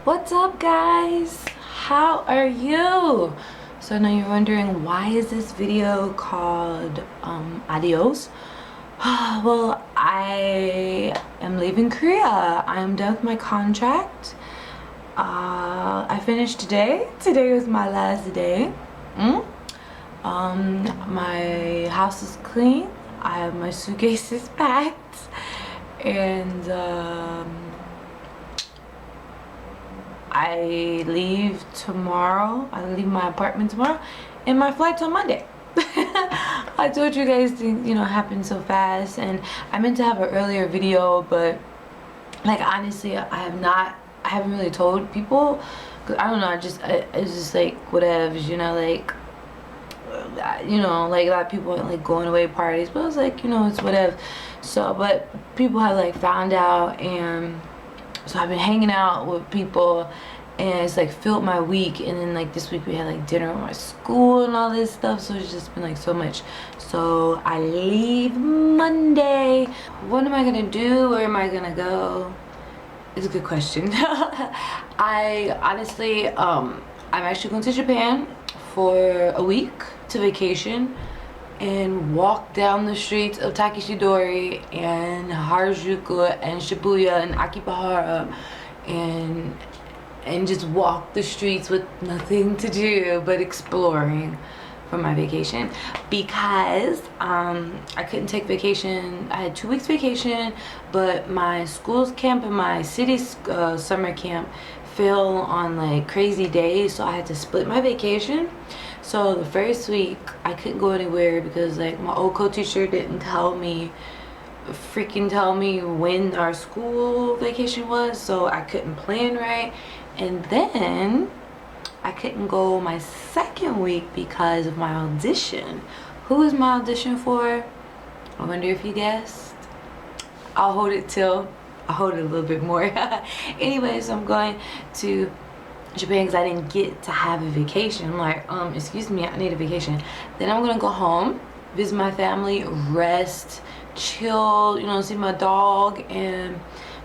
What's up, guys? How are you? So I know you're wondering, why is this video called Adios? Well, I am leaving Korea. I am done with my contract. I finished today. Today was my last day. My house is clean. I have my suitcases packed, and I leave tomorrow. I leave my apartment tomorrow, and my flight's on Monday. I told you guys things, happen so fast, and I meant to have an earlier video, but like honestly, I haven't really told people, cause I don't know. It's just like whatever, like a lot of people are like going away parties, but I was like, it's whatever. So, but people have like found out, and so I've been hanging out with people, and it's like filled my week. And then like this week we had like dinner at my school and all this stuff, so it's just been like so much. So I leave Monday. What am I gonna do? Where am I gonna go? It's a good question. I honestly I'm actually going to Japan for a week to vacation and walk down the streets of Takeshidori and Harajuku and Shibuya and Akibahara and just walk the streets with nothing to do but exploring for my vacation, because I couldn't take vacation. I had 2 weeks vacation, but my school's camp and my city's summer camp fell on like crazy days, so I had to split my vacation. So the first week I couldn't go anywhere because like my old co-teacher didn't freaking tell me when our school vacation was, so I couldn't plan right. And then I couldn't go my second week because of my audition. Who is my audition for? I wonder if you guessed. I'll hold it a little bit more. Anyways, I'm going to Japan because I didn't get to have a vacation. I'm like, excuse me, I need a vacation. Then I'm gonna go home, visit my family, rest, chill, see my dog and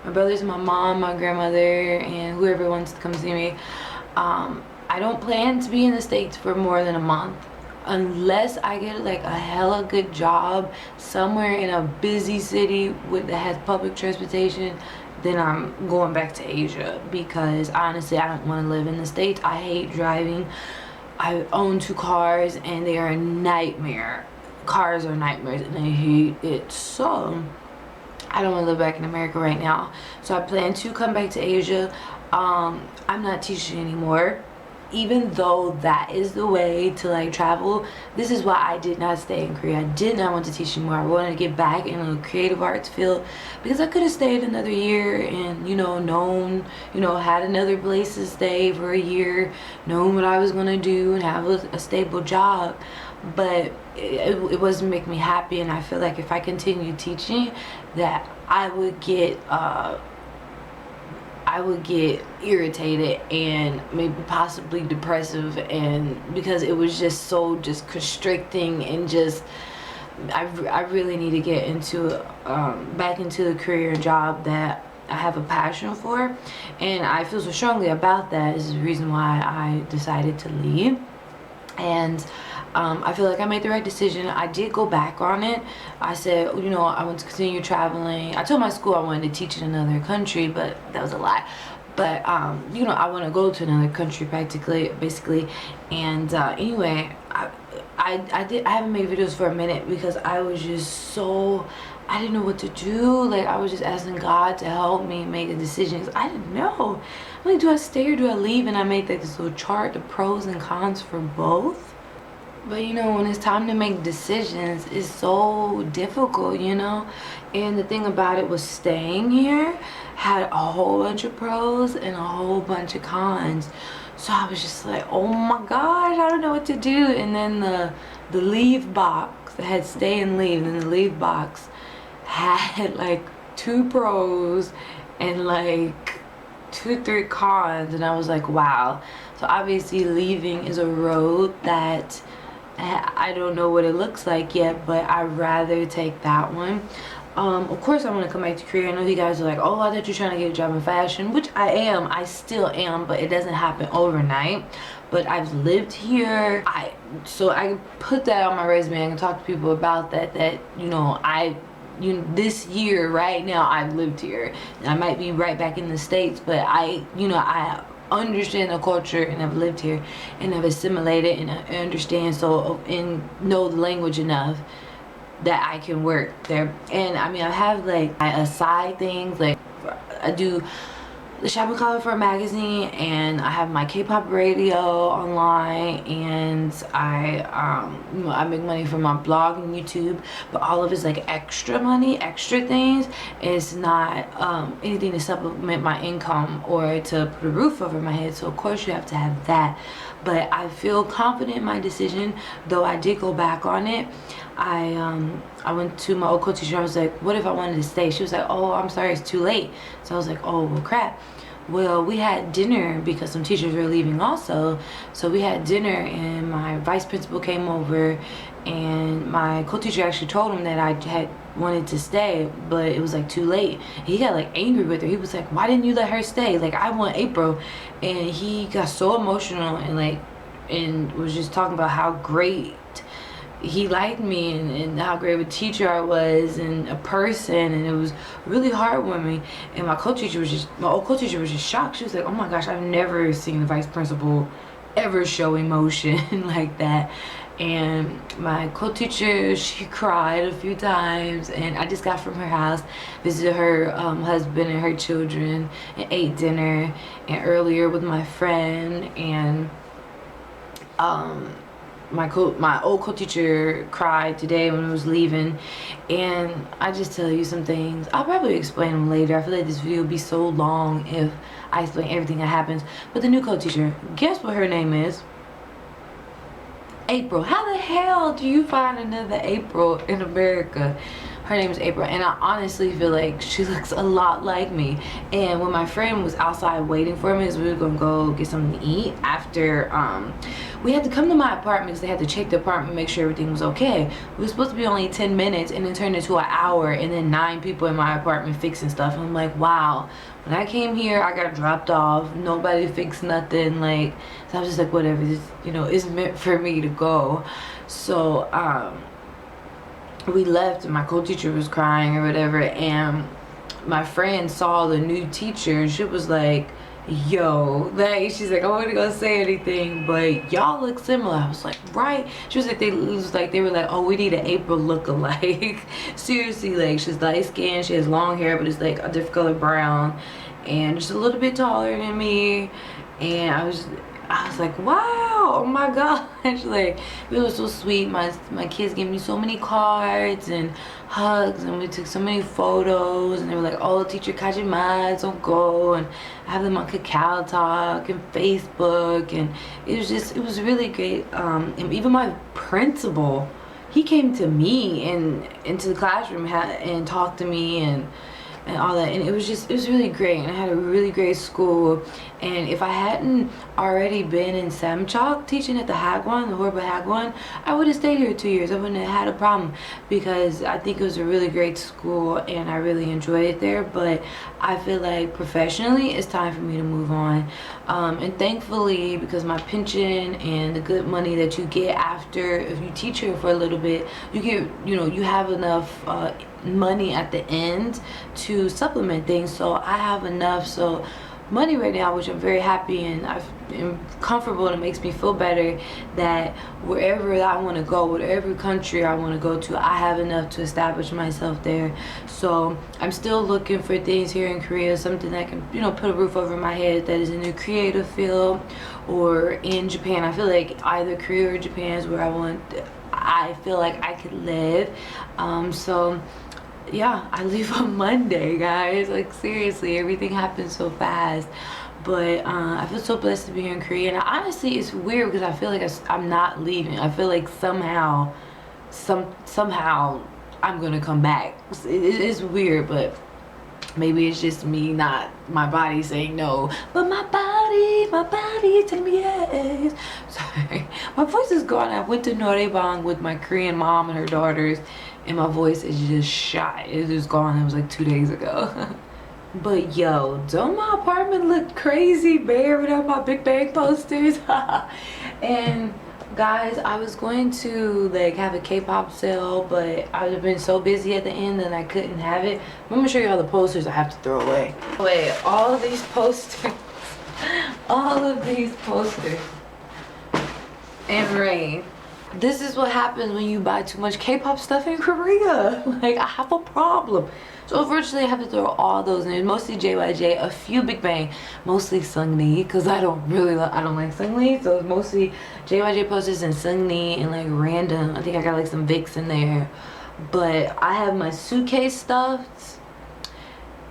my brothers and my mom, my grandmother, and whoever wants to come see me. I don't plan to be in the States for more than a month unless I get like a hella good job somewhere in a busy city that has public transportation. Then I'm going back to Asia, because honestly I don't want to live in the States. I hate driving. I own 2 cars and they are a nightmare. Cars are nightmares and I hate it. So I don't want to live back in America right now. So I plan to come back to Asia. I'm not teaching anymore, even though that is the way to like travel. This is why I did not stay in Korea. I did not want to teach anymore. I wanted to get back in the creative arts field, because I could have stayed another year and had another place to stay for a year, known what I was going to do and have a stable job. But it wasn't making me happy, and I feel like if I continued teaching that I would get irritated and maybe possibly depressive, and because it was just so constricting, and I really need to get into back into the career and job that I have a passion for, and I feel so strongly about that. This is the reason why I decided to leave. And I feel like I made the right decision. I did go back on it. I said, I want to continue traveling. I told my school I wanted to teach in another country, but that was a lie. But I want to go to another country basically. And anyway, I haven't made videos for a minute because I was just I didn't know what to do. Like, I was just asking God to help me make a decision, 'cause I didn't know. I'm like, do I stay or do I leave? And I made like this little chart, the pros and cons for both. But when it's time to make decisions, it's so difficult, And the thing about it was, staying here had a whole bunch of pros and a whole bunch of cons. So I was just like, oh my gosh, I don't know what to do. And then the leave box that had stay and leave, and the leave box had like 2 pros and like 2-3 cons, and I was like, wow. So obviously leaving is a road that I don't know what it looks like yet, but I'd rather take that one. Of course I want to come back to Korea. I know you guys are like, oh, I thought you're trying to get a job in fashion, which I still am, but it doesn't happen overnight. But I've lived here. So I put that on my resume. I can talk to people about that, you know, this year right now I've lived here. I might be right back in the States, but I understand the culture, and I've lived here, and I've assimilated, and I understand and know the language enough that I can work there. And I mean, I have like side things, like I do the shopping column for a magazine, and I have my K-pop radio online, and I make money from my blog and YouTube, but all of it's like extra money, extra things. It's not anything to supplement my income or to put a roof over my head. So of course you have to have that, but I feel confident in my decision, though I did go back on it. I went to my old co-teacher. I was like, what if I wanted to stay? She was like, oh, I'm sorry, it's too late. So I was like, oh, well, crap. Well, we had dinner because some teachers were leaving also. So we had dinner, and my vice principal came over, and my co-teacher actually told him that I had wanted to stay, but it was like too late. He got like angry with her. He was like, why didn't you let her stay? Like, I want April. And he got so emotional, and was just talking about how great he liked me, and how great of a teacher I was, and a person, and it was really heartwarming. And my old co-teacher was just shocked. She was like, oh my gosh, I've never seen the vice principal ever show emotion like that. And my co-teacher, she cried a few times, and I just got from her house, visited her husband and her children, and ate dinner, and earlier with my friend, and my old co-teacher cried today when I was leaving. And I just tell you some things. I'll probably explain them later. I feel like this video would be so long if I explain everything that happens. But the new co-teacher, guess what her name is? April. How the hell do you find another April in America? Her name is April, and I honestly feel like she looks a lot like me. And when my friend was outside waiting for me, because we were gonna go get something to eat after we had to come to my apartment because they had to check the apartment, make sure everything was okay. We were supposed to be only 10 minutes, and it turned into an hour, and then 9 people in my apartment fixing stuff. And I'm like, wow. When I came here, I got dropped off. Nobody fixed nothing. Like, so I was just like, whatever. This, you know, it's meant for me to go. So we left, and my co-teacher was crying or whatever, and my friend saw the new teacher, and she was like, yo, like, she's like, I wasn't gonna say anything, but y'all look similar. I was like, right. She was like, they were like, oh, we need an April look-alike. Seriously, like, she's light skinned, she has long hair, but it's like a different color brown, and just a little bit taller than me. And I was like, wow, oh my gosh. Like, it was so sweet. My kids gave me so many cards and hugs, and we took so many photos, and they were like, oh, teacher Kajima, so go. And I have them on Kakao Talk and Facebook, and it was really great. And even my principal, he came to me and into the classroom and talked to me, and all that, and it was really great. And I had a really great school, and if I hadn't already been in Samchok teaching at the Hagwon, the Horrible Hagwon, I would have stayed here 2 years. I wouldn't have had a problem, because I think it was a really great school, and I really enjoyed it there. But I feel like professionally it's time for me to move on, and thankfully, because my pension and the good money that you get after, if you teach here for a little bit, you get, you have enough money at the end to supplement things. So I have enough money right now, which I'm very happy, and I'm comfortable, and it makes me feel better that wherever I want to go, whatever country I want to go to, I have enough to establish myself there. So I'm still looking for things here in Korea, something that can, put a roof over my head, that is in the creative field, or in Japan. I feel like either Korea or Japan is where I feel like I could live. So yeah, I leave on Monday, guys. Like, seriously, everything happens so fast. But I feel so blessed to be here in Korea. And honestly, it's weird because I feel like I'm not leaving. I feel like somehow I'm gonna come back. It's weird, but maybe it's just me, not my body saying no, but my body telling me yes. Sorry, my voice is gone. I went to Noraebang with my Korean mom and her daughters, and my voice is just shot. It was gone. It was like 2 days ago. But yo, don't my apartment look crazy bare without my Big Bang posters? And guys, I was going to like have a K-pop sale, but I would have been so busy at the end that I couldn't have it. I'm gonna show you all the posters I have to throw away. Wait, all of these posters, all of these posters, and rain. This is what happens when you buy too much K-pop stuff in Korea. Like, I have a problem. So unfortunately I have to throw all those in. Mostly JYJ, a few Big Bang, mostly Sungni, because I don't like Sungni. So it's mostly JYJ posters and Sungni and like random. I think I got like some Vicks in there. But I have my suitcase stuffed.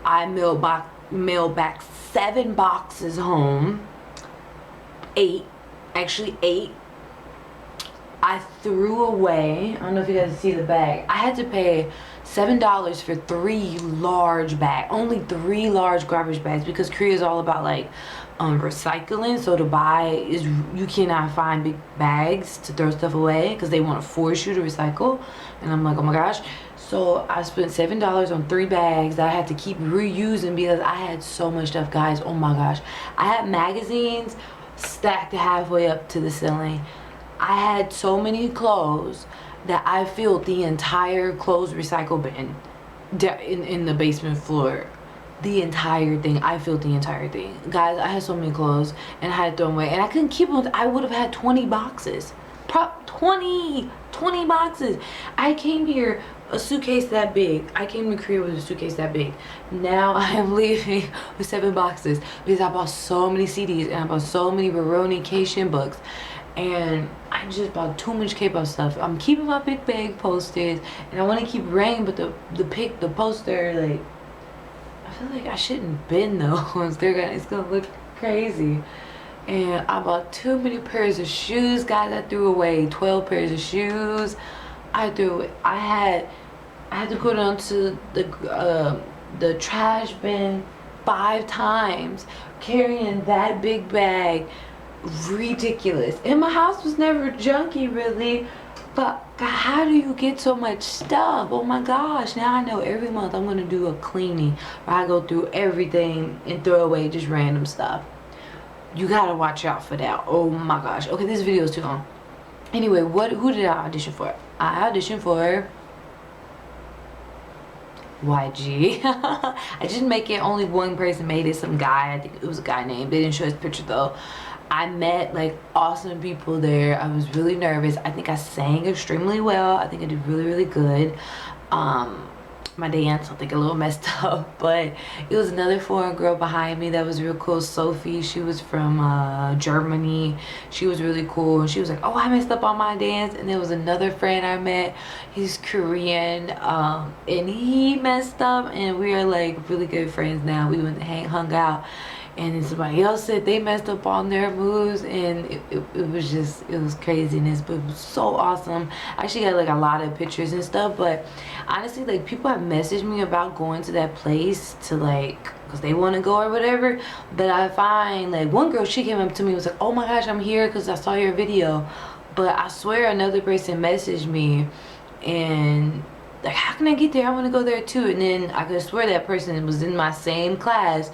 I mailed back 7 boxes home. 8, actually 8. I threw away, I don't know if you guys see the bag. I had to pay $7 for 3 large bags, only 3 large garbage bags, because Korea is all about like recycling. So to buy is, you cannot find big bags to throw stuff away because they want to force you to recycle. And I'm like, oh my gosh. So I spent $7 on 3 bags that I had to keep reusing because I had so much stuff, guys. Oh my gosh. I had magazines stacked halfway up to the ceiling. I had so many clothes that I filled the entire clothes recycle bin in the basement floor. The entire thing. I filled the entire thing. Guys, I had so many clothes and I had to throw them away. And I couldn't keep them. I would have had 20 boxes. 20 boxes. I came here a suitcase that big. I came to Korea with a suitcase that big. Now I am leaving with 7 boxes because I bought so many CDs and I bought so many Veroni Cation books. And I just bought too much K-pop stuff. I'm keeping my Big Bang posters and I want to keep Rain, but the poster, like, I feel like I shouldn't bend those. It's gonna look crazy. And I bought too many pairs of shoes, guys. I threw away 12 pairs of shoes. I had to go down to the trash bin 5 times carrying that big bag. Ridiculous. And my house was never junky really, but God, how do you get so much stuff? Oh my gosh. Now I know every month I'm gonna do a cleaning where I go through everything and throw away just random stuff. You gotta watch out for that. Oh my gosh. Okay, this video is too long. Anyway, who did I audition for? I auditioned for YG. I didn't make it. Only one person made it. Some guy. I think it was a guy named. They didn't show his picture though. I met like awesome people there. I was really nervous. I think I sang extremely well. I think I did really good. My dance, I think a little messed up, but it was another foreign girl behind me that was real cool. Sophie, she was from Germany. She was really cool, and she was like, oh, I messed up on my dance. And there was another friend I met, he's Korean, and he messed up, and we are like really good friends now. We went and hung out, and then somebody else said they messed up on their moves, and it was craziness, but it was so awesome. I actually got like a lot of pictures and stuff, but honestly, like, people have messaged me about going to that place to like, because they want to go or whatever. But I find like one girl, she came up to me and was like, oh my gosh, I'm here because I saw your video. But I swear another person messaged me and like, how can I get there? I want to go there too. And then I could swear that person was in my same class,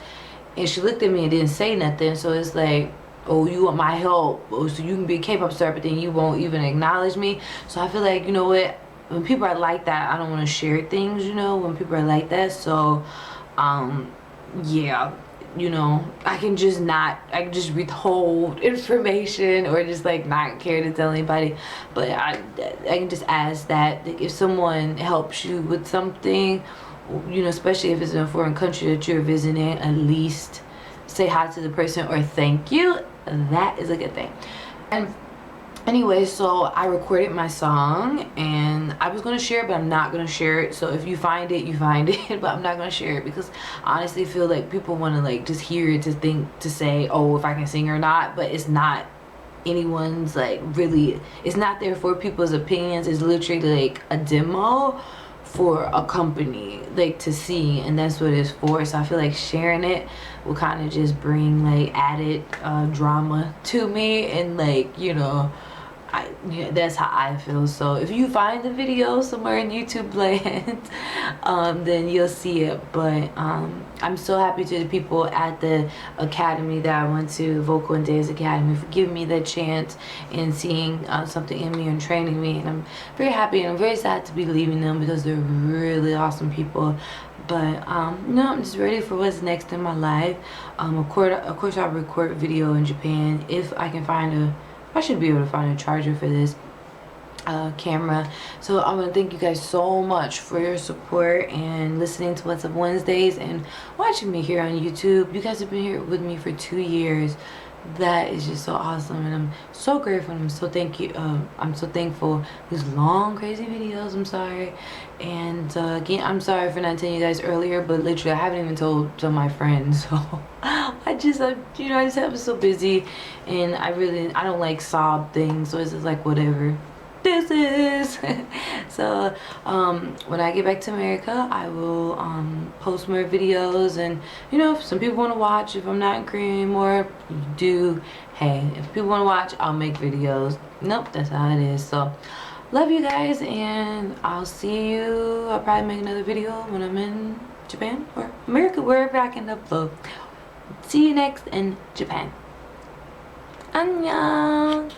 and she looked at me and didn't say nothing. So it's like, oh, you want my help, oh, so you can be a K-pop star, but then you won't even acknowledge me. So I feel like, you know what, when people are like that, I don't want to share things, you know, when people are like that. So yeah, you know, I can just withhold information or just like not care to tell anybody. But I can just ask that if someone helps you with something, you know, especially if it's in a foreign country that you're visiting, at least say hi to the person or thank you. That is a good thing. And anyway, so I recorded my song and I was gonna share it, but I'm not gonna share it. So if you find it, you find it, but I'm not gonna share it because I honestly feel like people want to like just hear it to say, oh, if I can sing or not. But it's not anyone's, like, really, it's not there for people's opinions. It's literally like a demo for a company, like, to see, and that's what it's for. So I feel like sharing it will kind of just bring like added drama to me, and like, you know, yeah, that's how I feel. So if you find the video somewhere in YouTube land, then you'll see it. But I'm so happy to the people at the academy that I went to, Vocal and Dance Academy, for giving me that chance and seeing something in me and training me. And I'm very happy, and I'm very sad to be leaving them because they're really awesome people. But no, I'm just ready for what's next in my life. Of course I'll record video in Japan if I can find I should be able to find a charger for this camera. So I want to thank you guys so much for your support and listening to What's Up Wednesdays and watching me here on YouTube. You guys have been here with me for 2 years. That is just so awesome, and I'm so grateful, and I'm so thankful. These long crazy videos, I'm sorry. And again, I'm sorry for not telling you guys earlier, but literally I haven't even told my friends. So I just I'm so busy, and I don't like sob things, so it's just like whatever this is. So when I get back to America, I will post more videos, and if some people want to watch, if I'm not in Korea anymore, hey, if people want to watch, I'll make videos. Nope, that's how it is. So love you guys, and I'll see you. I'll probably make another video when I'm in Japan or America, wherever I can upload. See you next in Japan. Annyeong.